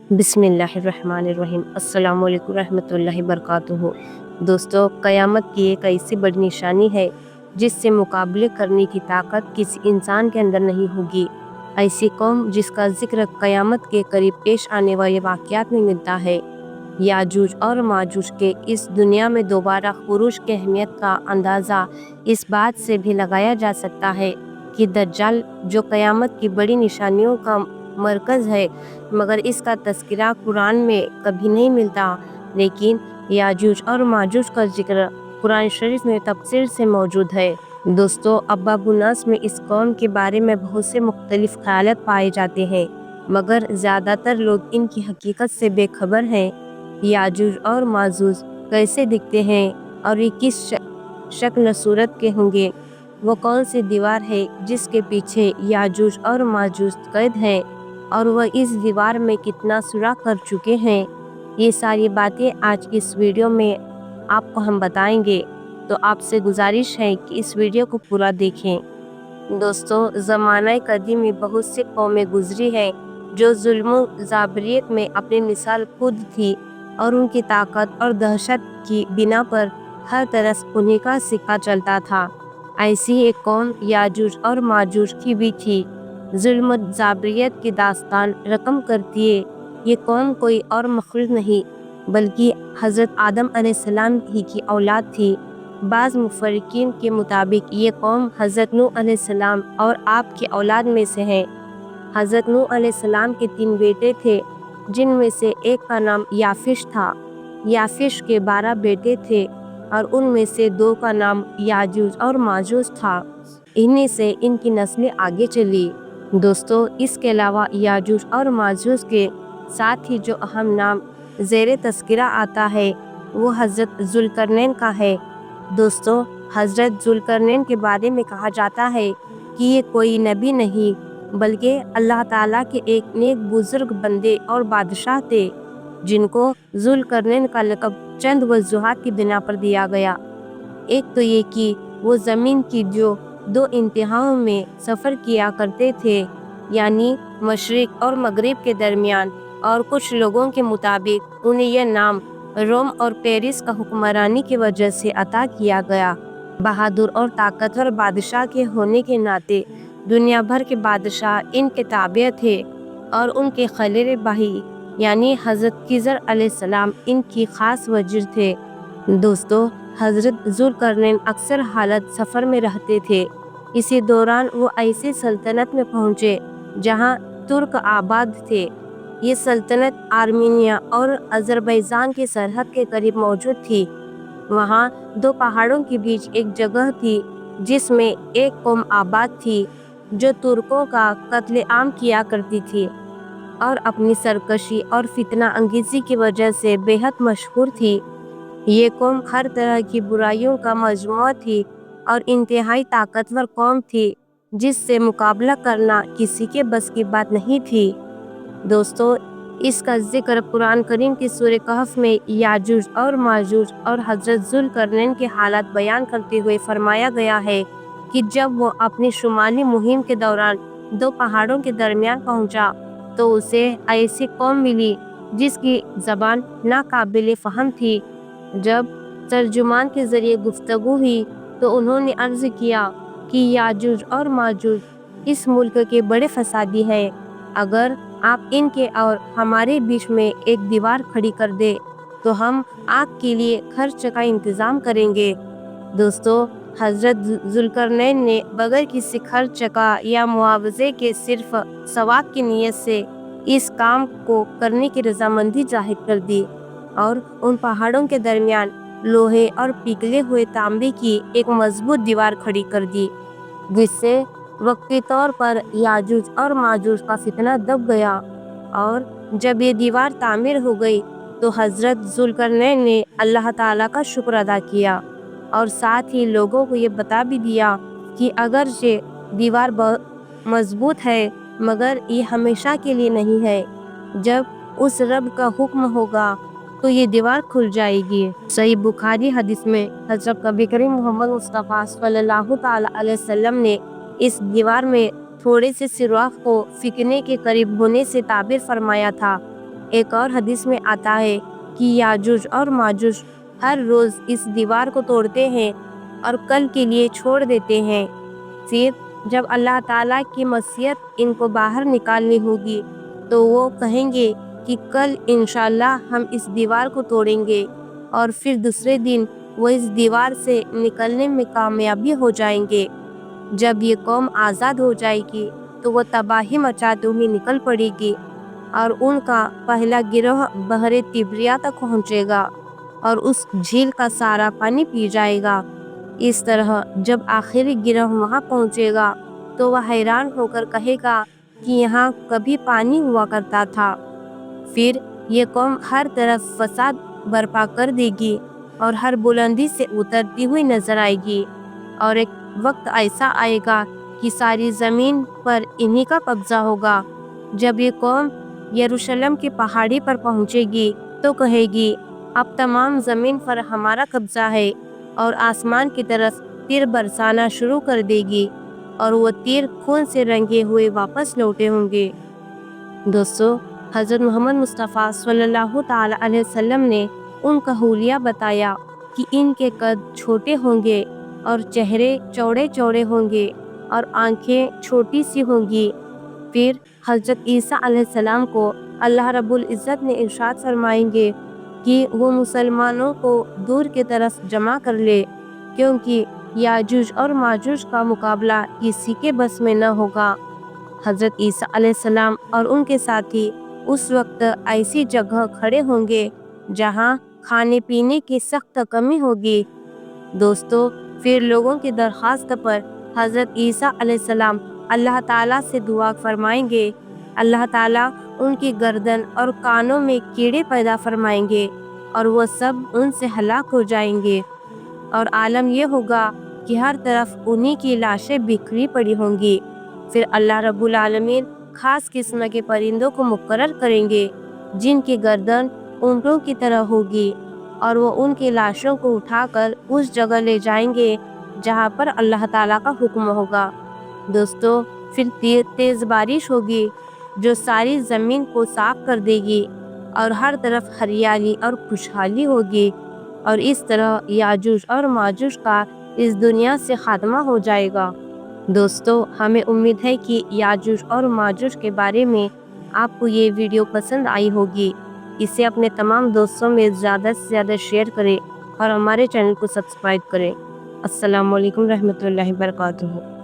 बिस्मिल्लाहिर्रहमानिर्रहीम। अस्सलाम वालेकुम रहमतुल्लाहि बरकातुहू। दोस्तों, क़यामत की एक ऐसी बड़ी निशानी है जिससे मुकाबले करने की ताकत किसी इंसान के अंदर नहीं होगी। ऐसी कौम जिसका जिक्र क़यामत के करीब पेश आने वाले वाक़यात में मिलता है। याजूज और माजूज के इस दुनिया में दोबारा खुरूज की अहमियत का अंदाज़ा इस बात से भी लगाया जा सकता है कि दज्जाल, जो क़यामत की बड़ी निशानियों का मरकज़ है, मगर इसका तज़किरा कुरान में कभी नहीं मिलता। लेकिन याजूज और माजूज का जिक्र कुरान शरीफ में तफसील से मौजूद है। दोस्तों, अब्बाबुन्नास में इस कौम के बारे में बहुत से मुख्तलिफ ख़यालात पाए जाते हैं, मगर ज़्यादातर लोग इनकी हकीकत से बेखबर हैं। याजूज और माजूज कैसे दिखते हैं और ये किस शक्ल सूरत के होंगे? वो कौन सी दीवार है जिसके पीछे याजूज और माजूज कैद हैं, और वह इस दीवार में कितना सुराख कर चुके हैं? ये सारी बातें आज की इस वीडियो में आपको हम बताएंगे, तो आपसे गुजारिश है कि इस वीडियो को पूरा देखें। दोस्तों, ज़माना कदीम में बहुत सी कौमें गुजरी हैं जो जुल्म ज़ाबरियत में अपनी मिसाल खुद थी, और उनकी ताकत और दहशत की बिना पर हर तरफ उन्हीं का सिक्का चलता था। ऐसी एक कौम याजूज और माजूज की भी थी। जुल्म ज़ाबरियत की दास्तान रकम करती है। ये कौम कोई और मखलूक नहीं बल्कि हज़रत आदम अलैहिस्सलाम ही की औलाद थी। बाज़ मुफर्रिकीन के मुताबिक ये कौम हज़रत नूह अलैहिस्सलाम और आपकी औलाद में से है। हज़रत नूह अलैहिस्सलाम के 3 बेटे थे, जिनमें से एक का नाम याफिश था। याफिश के 12 बेटे थे, और उनमें से 2 का नाम याजूज और माजूज था। इन्हीं से इनकी नस्लें आगे चली। दोस्तों, इसके अलावा याजूज और माजूज के साथ ही जो अहम नाम ज़ेरे तज़किरा आता है, वो हज़रत ज़ुल्करनैन का है। दोस्तों, हज़रत ज़ुल्करनैन के बारे में कहा जाता है कि ये कोई नबी नहीं बल्कि अल्लाह ताला के एक नेक बुजुर्ग बंदे और बादशाह थे, जिनको ज़ुल्करनैन का लक़ब चंद वजूहात की बिना पर दिया गया। एक तो ये कि वो ज़मीन की जो 2 इंतहाओं में सफ़र किया करते थे, यानी मशरिक़ और मगरिब के दरमियान, और कुछ लोगों के मुताबिक उन्हें यह नाम रोम और पेरिस का हुक्मरानी की वजह से अता किया गया। बहादुर और ताकतवर बादशाह के होने के नाते दुनिया भर के बादशाह इनके ताबे थे, और उनके खलील भाई यानी हज़रत खिज़र अलैहिस्सलाम इनकी ख़ास वज़ीर थे। दोस्तों, हज़रत ज़ुल्करनैन अक्सर हालत सफ़र में रहते थे। इसी दौरान वो ऐसी सल्तनत में पहुँचे जहाँ तुर्क आबाद थे। ये सल्तनत आर्मीनिया और अज़रबैजान की सरहद के करीब मौजूद थी। वहाँ 2 पहाड़ों के बीच एक जगह थी जिसमें एक कौम आबाद थी जो तुर्कों का कत्लेआम किया करती थी, और अपनी सरकशी और फितना अंगेज़ी की वजह से बेहद मशहूर थी। ये कौम हर तरह की बुराइयों का मजमुआ थी और इंतहाई ताकतवर कौम थी, जिससे मुकाबला करना किसी के बस की बात नहीं थी। दोस्तों, इसका जिक्र कुरान करीम की सूरह कहफ में याजूज और माजूज और हज़रत ज़ुल्करनैन के हालात बयान करते हुए फरमाया गया है कि जब वो अपनी शुमाली मुहिम के दौरान 2 पहाड़ों के दरमियान पहुंचा, तो उसे ऐसी कौम मिली जिसकी ज़बान नाकाबिले फ़हम थी। जब तर्जुमान के ज़रिए गुफ्तगू हुई, तो उन्होंने अर्ज़ किया कि याजूज और माजूज इस मुल्क के बड़े फसादी हैं। अगर आप इनके और हमारे बीच में एक दीवार खड़ी कर दे, तो हम आपके लिए खर्च का इंतज़ाम करेंगे। दोस्तों, हज़रत ज़ुल्करनैन ने बगैर किसी खर्च का या मुआवजे के सिर्फ सवाब की नीयत से इस काम को करने की रजामंदी जाहिर कर दी, और उन पहाड़ों के दरमियान लोहे और पिघले हुए तांबे की एक मजबूत दीवार खड़ी कर दी, जिससे वक्ती तौर पर याजूज और माजूज का फितना दब गया। और जब ये दीवार तामीर हो गई, तो हज़रत ज़ुल्करनैन ने अल्लाह ताला का शुक्र अदा किया, और साथ ही लोगों को ये बता भी दिया कि अगर ये दीवार मजबूत है, मगर ये हमेशा के लिए नहीं है। जब उस रब का हुक्म होगा, तो ये दीवार खुल जाएगी। सही बुखारी हदीस में हज़रत नबी करीम मोहम्मद मुस्तफ़ा सल्लल्लाहु तआला अलैहि वसल्लम ने इस दीवार में थोड़े से सुराख को फिकने के करीब होने से ताबीर फरमाया था। एक और हदीस में आता है कि याजूज और माजूज हर रोज इस दीवार को तोड़ते हैं और कल के लिए छोड़ देते हैं। फिर जब अल्लाह ताला की मसीहत इनको बाहर निकालनी होगी तो वो कहेंगे कि कल इंशाल्लाह हम इस दीवार को तोड़ेंगे, और फिर दूसरे दिन वो इस दीवार से निकलने में कामयाबी हो जाएंगे। जब ये कौम आज़ाद हो जाएगी तो वो तबाही मचाते हुए निकल पड़ेगी और उनका पहला गिरोह बहरे तिब्रिया तक पहुंचेगा और उस झील का सारा पानी पी जाएगा। इस तरह जब आखिरी गिरोह वहां पहुंचेगा तो वह हैरान होकर कहेगा कि यहाँ कभी पानी हुआ करता था। फिर ये कौम हर तरफ फसाद बर्पा कर देगी और हर बुलंदी से उतरती हुई नजर आएगी, और एक वक्त ऐसा आएगा कि सारी जमीन पर इन्हीं का कब्जा होगा। जब ये कौम यरूशलेम की पहाड़ी पर पहुंचेगी तो कहेगी, अब तमाम जमीन पर हमारा कब्जा है, और आसमान की तरफ तीर बरसाना शुरू कर देगी और वो तीर खून से रंगे हुए वापस लौटे होंगे। दोस्तों, हज़रत मोहम्मद मुस्तफ़ा सल्लल्लाहु ताला अलैहि वसल्लम ने उनका हुलिया बताया कि इनके कद छोटे होंगे और चेहरे चौड़े चौड़े होंगे और आंखें छोटी सी होंगी। फिर हज़रत ईसा अलैहिस्सलाम को अल्लाह रब्बुल इज़्ज़त ने इरशाद फरमाएंगे कि वो मुसलमानों को दूर की तरफ जमा कर ले, क्योंकि याजूज और माजूज का मुकाबला किसी के बस में न होगा। हज़रत ईसा अलैहिस्सलाम और उनके साथी उस वक्त ऐसी जगह खड़े होंगे जहां खाने पीने की सख्त कमी होगी। दोस्तों, फिर लोगों की दरख्वास्त पर हज़रत ईसा अलैहिस्सलाम अल्लाह ताला से दुआ फरमाएंगे। अल्लाह ताला उनकी गर्दन और कानों में कीड़े पैदा फरमाएंगे और वो सब उनसे हलाक हो जाएंगे, और आलम ये होगा कि हर तरफ उन्हीं की लाशें बिखरी पड़ी होंगी। फिर अल्लाह रब्बुल आलमीन खास किस्म के परिंदों को मुकर्रर करेंगे जिनकी गर्दन ऊँटों की तरह होगी, और वो उनकी लाशों को उठाकर उस जगह ले जाएंगे जहाँ पर अल्लाह ताला का हुक्म होगा। दोस्तों, फिर तेज बारिश होगी जो सारी ज़मीन को साफ कर देगी और हर तरफ हरियाली और खुशहाली होगी, और इस तरह याजूज और माजूज का इस दुनिया से खात्मा हो जाएगा। दोस्तों, हमें उम्मीद है कि याजूज और माजूज के बारे में आपको ये वीडियो पसंद आई होगी। इसे अपने तमाम दोस्तों में ज़्यादा से ज़्यादा शेयर करें और हमारे चैनल को सब्सक्राइब करें। अस्सलामु अलैकुम रहमतुल्लाहि व बरकातुहू।